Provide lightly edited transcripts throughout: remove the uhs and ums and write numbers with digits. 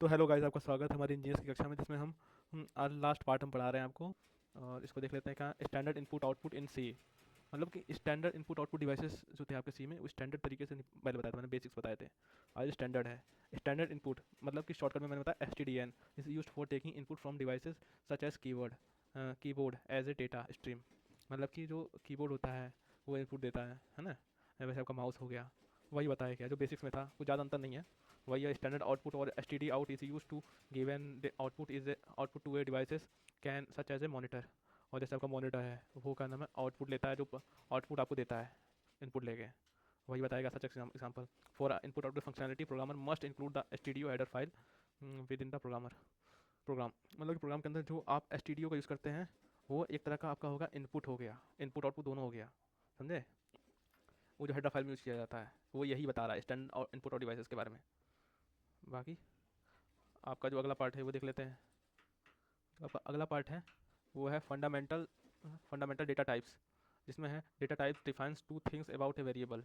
तो hello guys, आपका स्वागत है हमारी इंजीनियर्स की कक्षा में, जिसमें हम आज लास्ट पार्ट हम पढ़ा रहे हैं आपको। और इसको देख लेते हैं। क्या स्टैंडर्ड इनपुट आउटपुट इन सी, मतलब कि स्टैंडर्ड इनपुट आउटपुट डिवाइसेस जो थे आपके सी में, वो स्टैंडर्ड तरीके से पहले बताया था मैंने, बेसिक्स बताए थे। आज स्टैंडर्ड है। स्टैंडर्ड इनपुट मतलब कि शॉर्टकट में मैंने बताया S T D N is use for taking input from devices such as keyboard as a data stream. मतलब कि जो कीबोर्ड होता है वो इनपुट देता है ना। वैसे आपका माउस हो गया, वही बताया गया जो बेसिक्स में था, कुछ ज़्यादा अंतर नहीं है। वही है स्टैंडर्ड आउटपुट। और S T D out is use to given output is output to a devices can such as a monitor. और जैसे आपका मॉनिटर है वो का नाम है आउटपुट लेता है, जो आउटपुट आपको देता है इनपुट लेके, वही बताएगा। Such example for input output functionality programmer must include the S T D O header file with in the program. मतलब कि प्रोग्राम के अंदर जो आप एस टी डी ओ का यूज़ करते हैं वो एक तरह का आपका होगा इनपुट हो गया, इनपुट आउटपुट दोनों हो गया, समझे। वो जो हेडर फाइल में यूज़ किया जाता है वो यही बता रहा है स्टैंडर्ड और इनपुट और डिवाइसेस के बारे में। बाकी आपका जो अगला पार्ट है वो देख लेते हैं। तो आपका अगला पार्ट है वो है फंडामेंटल डेटा टाइप्स, जिसमें है data types defines two things about a variable.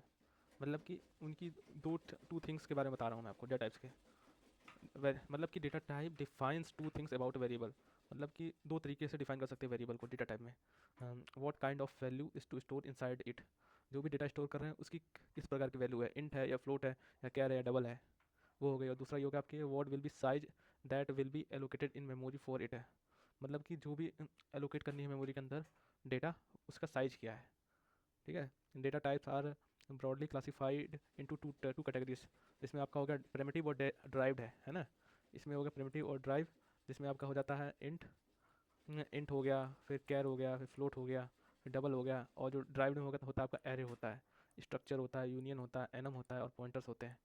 मतलब कि उनकी टू थिंग्स के बारे में बता रहा हूँ मैं आपको डेटा टाइप्स के। मतलब कि data type defines two things about variable, मतलब कि दो तरीके से डिफाइन कर सकते हैं वेरिएबल को डेटा टाइप में। What kind of value is to store inside it, जो भी डेटा स्टोर कर रहे हैं उसकी किस प्रकार की वैल्यू है, इंट है या फ्लोट है या कैर है या डबल है, वो हो गई। और दूसरा ये होगा आपके what will be size that will be allocated in memory for it है। मतलब कि जो भी एलोकेट करनी है मेमोरी के अंदर डेटा, उसका साइज क्या है। ठीक है। Data types are broadly classified into two two categories, जिसमें आपका हो गया प्रिमिटिव और ड्राइव्ड है ना। इसमें हो गया प्रिमिटिव और ड्राइव, जिसमें आपका हो जाता है इंट, इंट हो गया, फिर कैर हो गया, फिर फ्लोट हो गया, फिर डबल हो गया। और जो ड्राइव्ड में होगा तो होता है आपका एरे होता है, स्ट्रक्चर होता है, यूनियन होता है, एनम होता है और पॉइंटर्स होते हैं।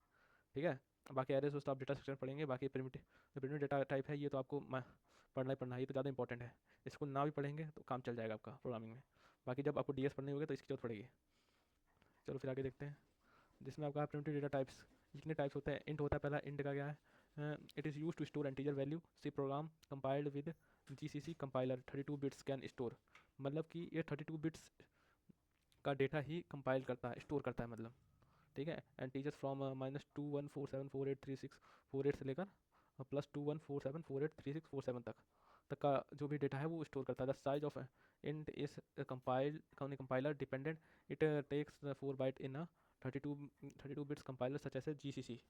ठीक है। बाकी एरेज तो आप डेटा स्ट्रक्चर पढ़ेंगे। बाकी प्रिमिटिव, जो प्रिमिटिव डेटा टाइप है ये तो आपको पढ़ना ही पढ़ना है, ये तो ज़्यादा इंपॉर्टेंट है। इसको ना भी पढ़ेंगे तो काम चल जाएगा आपका प्रोग्रामिंग में। बाकी जब आपको डीएस पढ़नी होगी तो इसकी जरूरत पड़ेगी। चलो फिर आगे देखते हैं। जिसमें आपका प्रिमिटिव डेटा टाइप्स जितने टाइप्स होते हैं, इंट होता है पहला। इंट का क्या है, it is use to store integer value, C program compiled with G C C compiler 32 bits can store. मतलब कि ये 32 बिट्स का डेटा ही कंपाइल करता है, स्टोर करता है मतलब। ठीक है। एंड टीचर्स फ्रॉम -2147483648 से लेकर +2147483647 तक का जो भी डेटा है वो स्टोर करता है। The size of int is compiler dependent, it takes 4 byte in a 32 bits compiler such as G C C.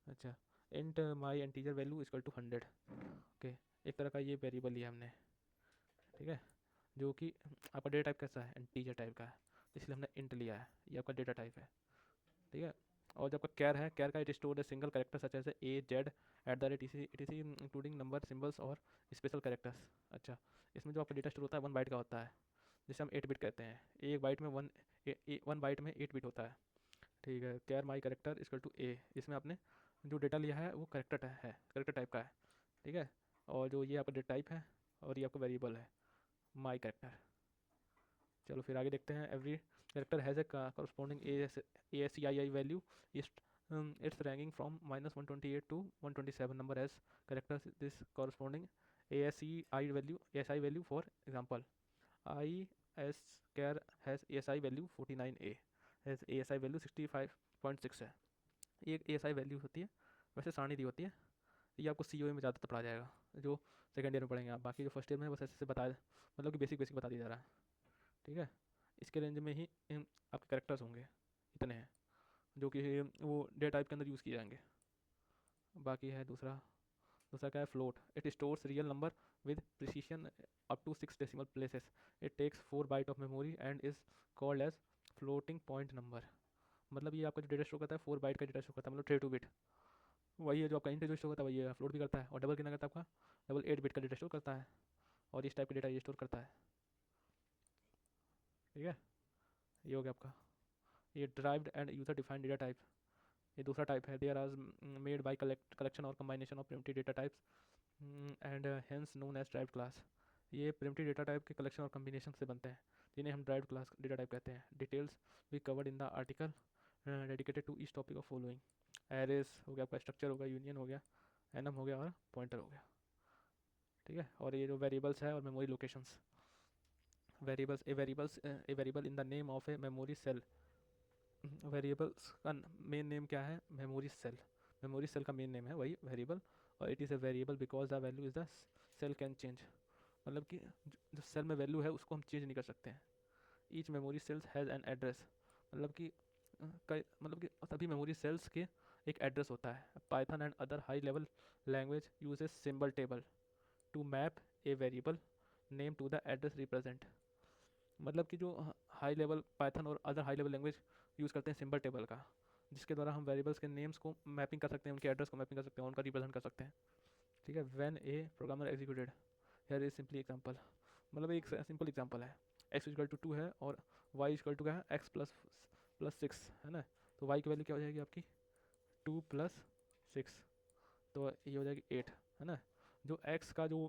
अच्छा। Int my integer value equal to 100। Okay. एक तरह का ये वेरिएबल लिया हमने। ठीक है। जो कि आपका डेटा टाइप कैसा है, इंटीजर टाइप का है, तो इसलिए हमने इंट लिया है, ये आपका डेटा टाइप है। ठीक है। और जब आपका कैर है, कैर का it store single character such as A Z at the rate इसी इंक्लूडिंग नंबर सिम्बल्स और स्पेशल करेक्टर्स। अच्छा। इसमें जो आपका डेटा स्टोर होता है 1 बाइट का होता है, जिसे हम 8 बिट कहते हैं। एक बाइट में 1 बाइट में 8 बिट होता है। ठीक है। कैर माई करेक्टर इक्वल टू ए, इसमें आपने जो डेटा लिया है वो करेक्टर टाइप का है। ठीक है। और जो ये आपका डेटा टाइप है और ये आपका वेरिएबल है माई करेक्टर। चलो फिर आगे देखते हैं। Every character has a corresponding A S C I value, it's ranking from -128 to 127 number as characters this corresponding S I value. For example I S char has A S I value 49 A, has A S I value 65.6 है। ये A S I value होती है, वैसे सारणी दी होती है। ये आपको सी ओ में ज़्यादातर पढ़ा जाएगा, जो सेकेंड ईयर में पढ़ेंगे आप। बाकी जो फर्स्ट ईयर में है बस ऐसे से बता, मतलब कि बेसिक बेसिक बता दिया जा रहा है। ठीक है। इसके रेंज में ही आपके करेक्टर्स होंगे, इतने हैं जो कि वो डेटा टाइप के अंदर यूज़ किए जाएंगे। बाकी है दूसरा। दूसरा क्या है, float. It stores real number with precision up to 6 decimal places. It takes 4 byte of memory and is called as floating point number. मतलब ये आपका जो डेटा स्टोर करता है 4 बाइट का डेटा स्टोर करता है, मतलब 32 बिट। वही है जो आपका इंट जो स्टोर करता है, वही है फ्लोट भी करता है। और डबल कितना करता है आपका, डबल 8 बिट का डेटा स्टोर करता है। और इस टाइप का डेटा ये स्टोर करता है। ठीक है। ये हो गया आपका। ये derived and user defined data type, ये दूसरा टाइप है। There are made by collection or combination of primitive data types and hence known as derived class. ये प्रिमिटिव डेटा टाइप के कलेक्शन और कम्बिनेशन से बनते हैं, जिन्हें हम ड्राइव्ड क्लास डेटा टाइप कहते हैं। डिटेल्स भी covered in the article dedicated to each topic of following. Arrays हो गया आपका, स्ट्रक्चर हो गया, यूनियन हो गया, एनम हो गया और पॉइंटर हो गया। ठीक है। और ये जो वेरिएबल्स है और memory locations. A variable in the name of a memory cell. Variables का मेन नेम क्या है, मेमोरी सेल। मेमोरी सेल का मेन नेम है वही वेरिएबल। और it is a variable because the value is the cell can change, मतलब कि जो सेल में वैल्यू है उसको हम चेंज नहीं कर सकते हैं। Each memory cells has an address, मतलब कि कई मतलब कि सभी मेमोरी सेल्स के एक एड्रेस होता है। Python and other high level language uses symbol table to map a variable name to the address represent, मतलब कि जो हाई लेवल पाइथन और other high level language use करते हैं सिंबल टेबल का, जिसके द्वारा हम वेरिएबल्स के नेम्स को मैपिंग कर सकते हैं, उनके एड्रेस को मैपिंग कर सकते हैं, उनका रिप्रेजेंट कर सकते हैं। ठीक है, when A programmer executed, here is simply example, मतलब एक सिंपल एग्जांपल है। एक्स इक्वल टू 2 है और वाई इक्वल टू क्या है, एक्स प्लस प्लस 6 है ना, तो वाई की वैल्यू क्या हो जाएगी आपकी 2 प्लस 6, तो ये हो जाएगी 8 है ना। जो एक्स का जो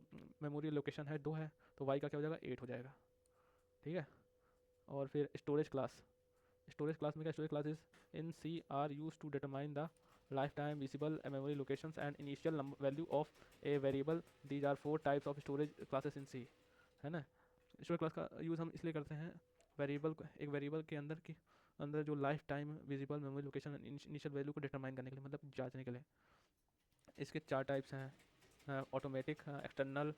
मेमोरी लोकेशन है 2 है, तो वाई का क्या हो जाएगा 8 हो जाएगा। ठीक है, और फिर स्टोरेज क्लास, स्टोरेज क्लास में क्या, storage class is in C are use to determine the life time visible memory locations and initial value of a variable. These are 4 types of storage classes in C, है ना। Storage class का use हम इसलिए करते हैं variable को, एक variable के अंदर की अंदर जो life time visible memory location initial value को डिटरमाइन करने के लिए, मतलब जांचने के लिए। इसके 4 टाइप्स हैं, ऑटोमेटिक, एक्सटर्नल,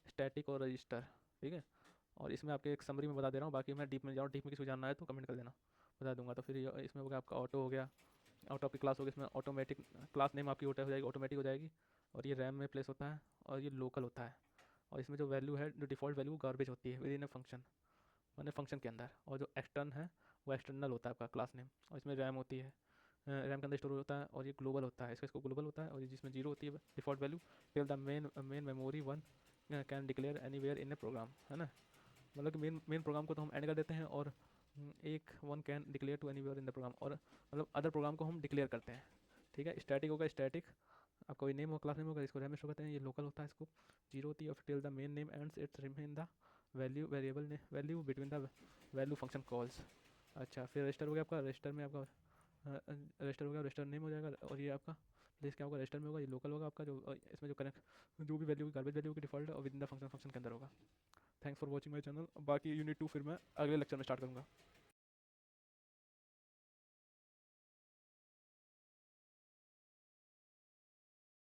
स्टैटिक और रजिस्टर। ठीक है, और इसमें आपके एक समरी में बता दे रहा हूँ, बाकी मैं डीप में जाऊँ, डीप में किसी को जानना है तो कमेंट कर देना, बता दूंगा। तो फिर इसमें हो गया आपका ऑटो हो गया, आउट ऑफ की क्लास हो गई, इसमें ऑटोमेटिक क्लास नेम आपकी हो जाएगी, ऑटोमेटिक हो जाएगी, और ये रैम में प्लेस होता है, और ये लोकल होता है, और इसमें जो वैल्यू है, जो डिफ़ॉल्ट वैल्यू गार्बेज होती है विद इन अ फंक्शन, मैंने फंक्शन के अंदर, और जो एक्सटर्न है वो एक्सटर्नल होता है आपका क्लास नेम, और इसमें रैम होती है, रैम के अंदर स्टोर होता है, और ये ग्लोबल होता है, इसका ग्लोबल होता है, और ये जिसमें जीरो होती है default value, till the main memory one can declare anywhere in a program, है ना। मतलब कि मेन प्रोग्राम को तो हम एंड कर देते हैं, और एक one can declare to anywhere in the program, और मतलब अदर प्रोग्राम को हम डिक्लेयर करते हैं। ठीक है, स्टैटिक होगा, स्टैटिक आपका कोई नेम हो, क्लास नेम होगा, इसको रैम में स्टोर करते हैं, ये लोकल होता है, इसको जीरो होती है, और till the main name ends it's remain the value variable ने value between the value function calls. अच्छा, फिर रजिस्टर हो गया आपका, रजिस्टर में आपका रजिस्टर हो गया, रजिस्टर नेम हो जाएगा, और ये आपका प्लेस क्या होगा, रजिस्टर में होगा, ये लोकल होगा आपका, जो इसमें जो कनेक्ट जो भी वैल्यू गार्बेज वैल्यू की डिफॉल्ट है, और विद इन द फंक्शन के अंदर होगा। Thanks for watching my channel, बाकी यूनिट 2 फिर मैं अगले लेक्चर में स्टार्ट करूँगा।